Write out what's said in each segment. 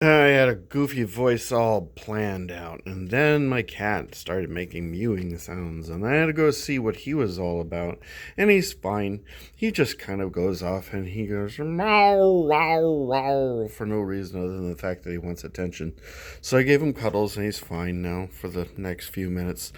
I had a goofy voice all planned out, and then my cat started making mewing sounds, and I had to go see what he was all about. And he's fine. He just kind of goes off and he goes meow, wow, wow for no reason other than the fact that he wants attention. So I gave him cuddles, and he's fine now for the next few minutes.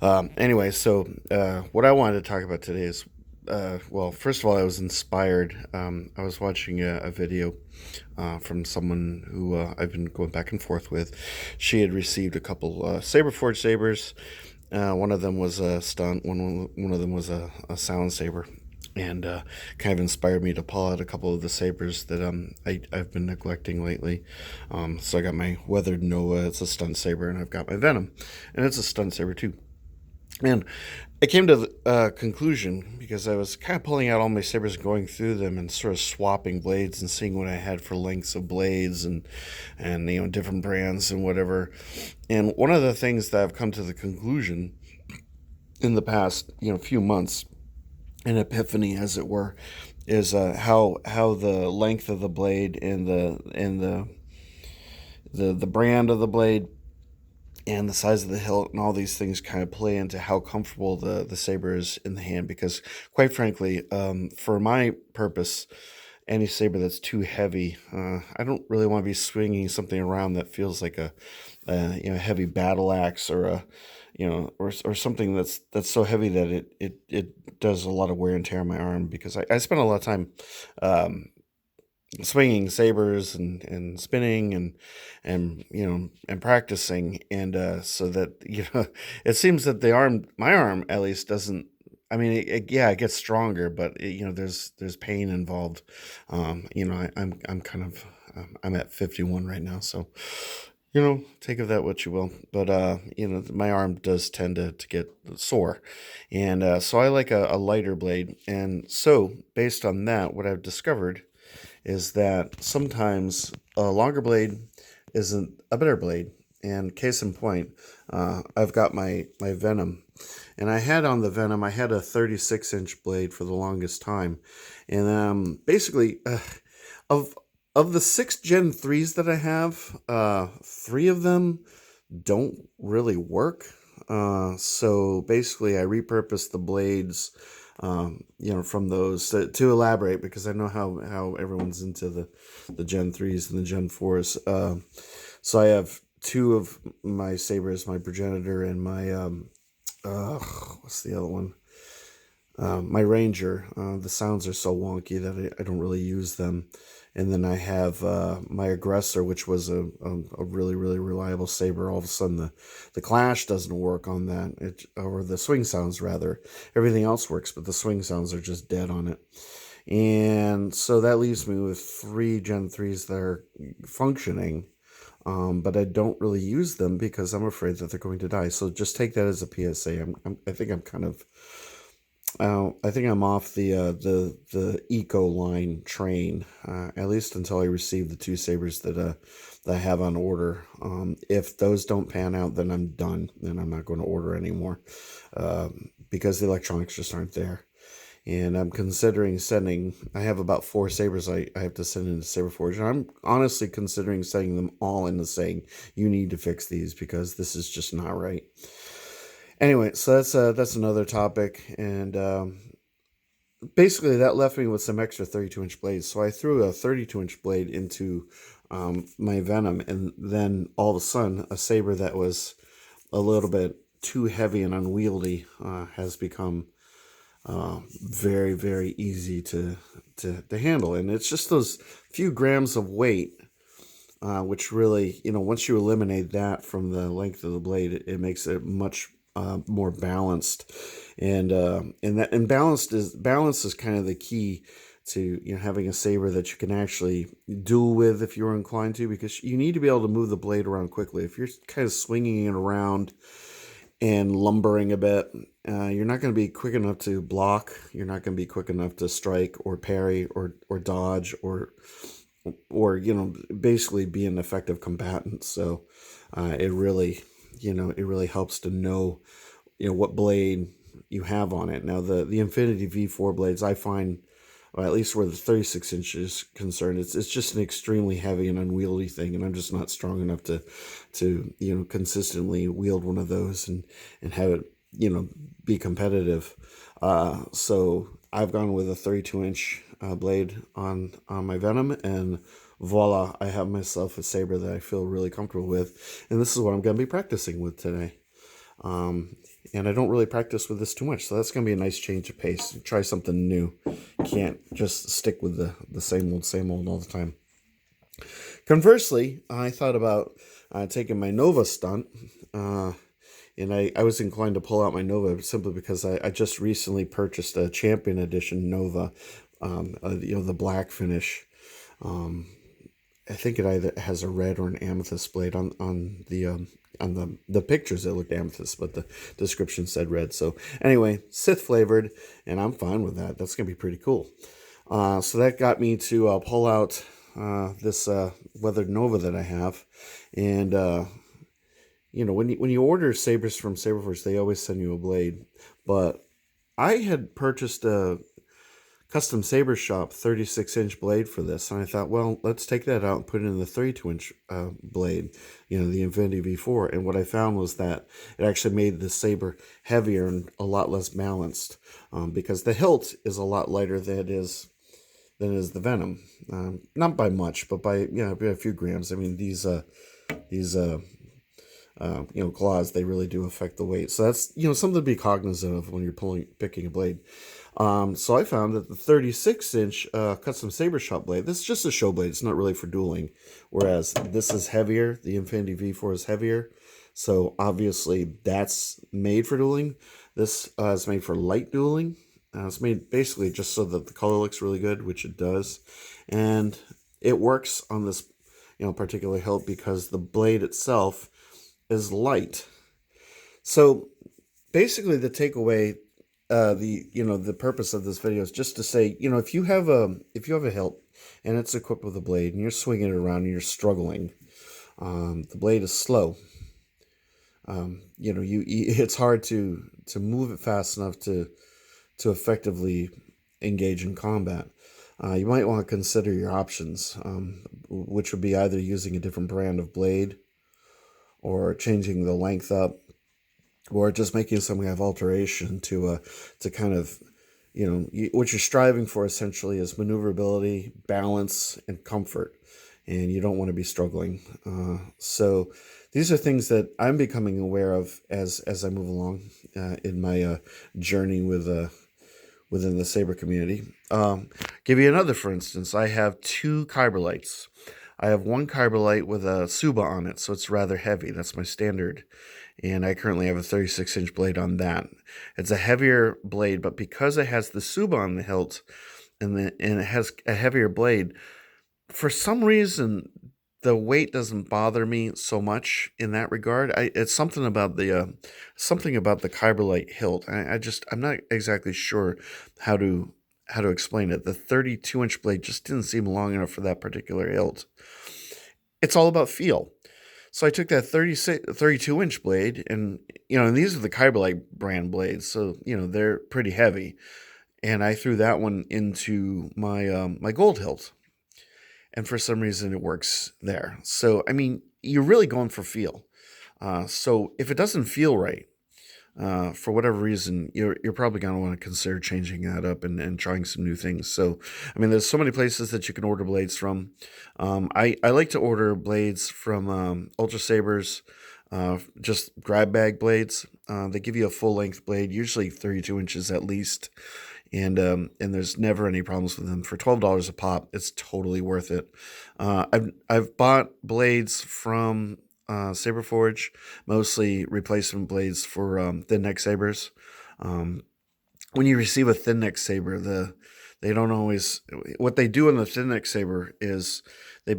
Anyway, what I wanted to talk about today is well, first of all, I was inspired. I was watching a video from someone who I've been going back and forth with. She had received a couple saber forged sabers. One of them was a stunt. One of them was a sound saber, and kind of inspired me to pull out a couple of the sabers that I've been neglecting lately. So I got my weathered Noah. It's a stunt saber, and I've got my Venom, and it's a stunt saber too. And I came to the conclusion because I was kind of pulling out all my sabers, going through them, and sort of swapping blades and seeing what I had for lengths of blades and different brands and whatever. And one of the things that I've come to the conclusion in the past few months, an epiphany as it were, is how the length of the blade and the brand of the blade and the size of the hilt and all these things kind of play into how comfortable the saber is in the hand. Because, quite frankly, for my purpose, any saber that's too heavy, I don't really want to be swinging something around that feels like a heavy battle axe or or something that's so heavy that it does a lot of wear and tear on my arm. Because I spend a lot of time um, swinging sabers and spinning and practicing, and so that it seems that my arm at least doesn't. I mean, yeah, it gets stronger, but there's pain involved. I'm kind of I'm at 51 right now, so take of that what you will. But my arm does tend to get sore, and so I like a lighter blade. And so based on that, what I've discovered is that sometimes a longer blade isn't a better blade. And case in point, I've got my Venom, and I had on the Venom, I had a 36-inch blade for the longest time, and basically, of of the six Gen 3s that I have, three of them don't really work. So basically, I repurposed the blades, from those to elaborate, because I know how everyone's into the Gen 3s and the Gen 4s. So I have two of my sabers, my progenitor and my what's the other one? My Ranger. The sounds are so wonky that I don't really use them. And then I have my Aggressor, which was a really, really reliable saber. All of a sudden, the clash doesn't work on that, or the swing sounds, rather. Everything else works, but the swing sounds are just dead on it. And so that leaves me with three Gen 3s that are functioning, but I don't really use them because I'm afraid that they're going to die. So just take that as a PSA. I think I'm kind of I think I'm off the eco line train, at least until I receive the two sabers that I have on order. If those don't pan out, then I'm done. Then I'm not going to order anymore, because the electronics just aren't there. And I'm considering sending. I have about four sabers I have to send into Saber Forge, and I'm honestly considering sending them all into saying you need to fix these because this is just not right. Anyway, so that's another topic, and basically that left me with some extra 32-inch blades. So I threw a 32-inch blade into my Venom, and then all of a sudden, a saber that was a little bit too heavy and unwieldy has become very, very easy to handle. And it's just those few grams of weight, which really, once you eliminate that from the length of the blade, it makes it much more balanced. And balance is kind of the key to having a saber that you can actually duel with if you're inclined to, because you need to be able to move the blade around quickly. If you're kind of swinging it around and lumbering a bit, you're not going to be quick enough to block. You're not going to be quick enough to strike or parry or dodge or basically be an effective combatant. So it really helps to know what blade you have on it. Now the Infinity V4 blades, I find or at least where the 36 inch is concerned. It's just an extremely heavy and unwieldy thing, and I'm just not strong enough to consistently wield one of those and have it be competitive. So I've gone with a 32-inch blade on my Venom, and voila, I have myself a saber that I feel really comfortable with, and this is what I'm going to be practicing with today. And I don't really practice with this too much, so that's going to be a nice change of pace. Try something new. Can't just stick with the same old all the time. Conversely, I thought about taking my Nova stunt, and I was inclined to pull out my Nova simply because I just recently purchased a Champion Edition Nova, the black finish. I think it either has a red or an amethyst blade on the pictures. It looked amethyst, but the description said red. So anyway, Sith flavored, and I'm fine with that. That's gonna be pretty cool. So that got me to pull out this weathered Nova that I have, and when you order sabers from Saberforge, they always send you a blade, but I had purchased a custom saber shop 36-inch blade for this, and I thought, well, let's take that out and put it in the 32-inch blade, the Infinity V4. And what I found was that it actually made the saber heavier and a lot less balanced, because the hilt is a lot lighter than is the Venom, not by much, but by a few grams. I mean, these claws, they really do affect the weight. So that's something to be cognizant of when you're picking a blade. So I found that the 36-inch custom saber shop blade, this is just a show blade. It's not really for dueling, whereas this is heavier. The Infinity V4 is heavier, so obviously that's made for dueling. This is made for light dueling. It's made basically just so that the color looks really good, which it does, and it works on this particular hilt because the blade itself is light. So basically the takeaway, the purpose of this video is just to say, if you have a hilt and it's equipped with a blade and you're swinging it around and you're struggling, the blade is slow. It's hard to move it fast enough to effectively engage in combat. You might want to consider your options, which would be either using a different brand of blade, or changing the length up, or just making some kind of alteration to kind of, what you're striving for essentially is maneuverability, balance, and comfort, and you don't want to be struggling. So these are things that I'm becoming aware of as I move along in my journey within the saber community. Give you another, for instance, I have two Kyberlights. I have one Kyberlight with a Suba on it, so it's rather heavy. That's my standard. And I currently have a 36-inch blade on that. It's a heavier blade, but because it has the Suba on the hilt and it has a heavier blade, for some reason, the weight doesn't bother me so much in that regard. It's something about the Kyberlight hilt. I'm not exactly sure how to explain it. The 32-inch blade just didn't seem long enough for that particular hilt. It's all about feel. So I took that 32-inch blade, and these are the Kyberlight brand blades, so they're pretty heavy, and I threw that one into my my gold hilt, and for some reason it works there. So I mean, you're really going for feel. So if it doesn't feel right, for whatever reason, you're probably going to want to consider changing that up and trying some new things. So, I mean, there's so many places that you can order blades from. I like to order blades from Ultra Sabers, just grab bag blades. They give you a full length blade, usually 32 inches at least, and there's never any problems with them. For $12 a pop, it's totally worth it. I've bought blades from Saberforge, mostly replacement blades for thin neck sabers. When you receive a thin neck saber, they don't always, what they do in the thin neck saber is they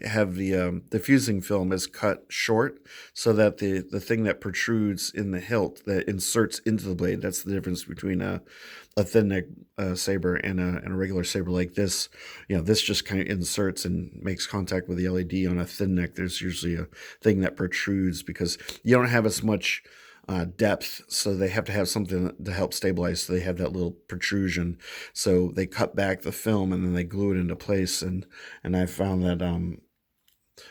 have the fusing film is cut short so that the thing that protrudes in the hilt that inserts into the blade, that's the difference between a thin neck saber and a regular saber like this. This just kind of inserts and makes contact with the LED. On a thin neck, there's usually a thing that protrudes because you don't have as much depth, so they have to have something to help stabilize. So they have that little protrusion. So they cut back the film and then they glue it into place. And I found that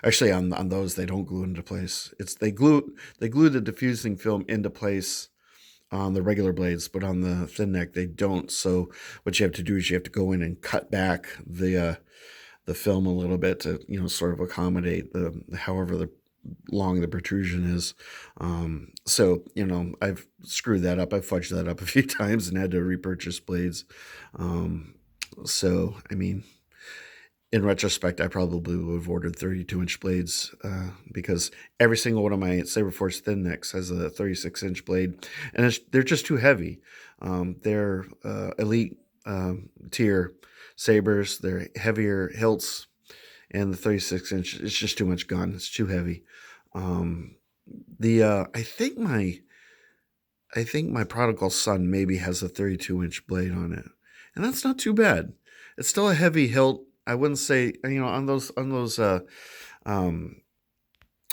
actually on those they don't glue it into place. It's they glue the diffusing film into place on the regular blades, but on the thin neck they don't. So what you have to do is you have to go in and cut back the film a little bit to sort of accommodate the however the long the protrusion is. So I've screwed that up. I've fudged that up a few times and had to repurchase blades. So I mean, in retrospect, I probably would have ordered 32-inch blades because every single one of my Saberforce thin necks has a 36-inch blade, and they're just too heavy. They're elite tier sabers. They're heavier hilts, and the 36-inch is just too much gun. It's too heavy. The I think my prodigal son maybe has a 32-inch blade on it, and that's not too bad. It's still a heavy hilt. I wouldn't say um,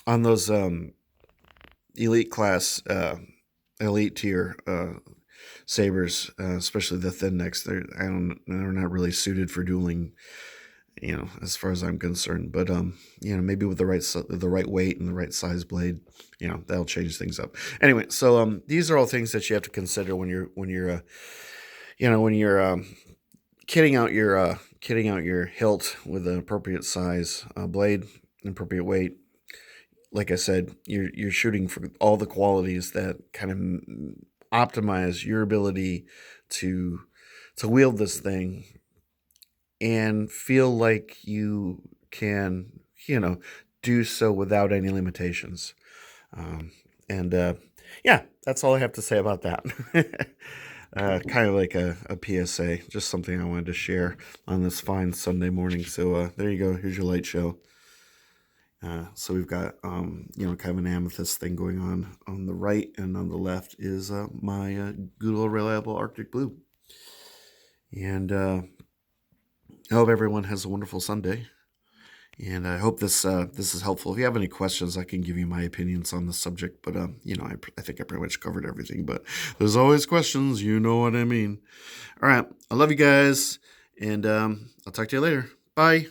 on those elite class elite tier sabers, especially the thin necks. They're not really suited for dueling, as far as I'm concerned. But maybe with the right weight and the right size blade, that'll change things up. Anyway, so these are all things that you have to consider when you're kitting out your hilt with an appropriate size blade, an appropriate weight. Like I said, you're shooting for all the qualities that kind of optimize your ability to wield this thing and feel like you can, do so without any limitations. And yeah, that's all I have to say about that. Kind of like a PSA, just something I wanted to share on this fine Sunday morning. So there you go. Here's your light show. So we've got, kind of an amethyst thing going on the right, and on the left is my good old reliable Arctic Blue. And I hope everyone has a wonderful Sunday. And I hope this is helpful. If you have any questions, I can give you my opinions on the subject. But I think I pretty much covered everything. But there's always questions. You know what I mean. All right, I love you guys, and I'll talk to you later. Bye.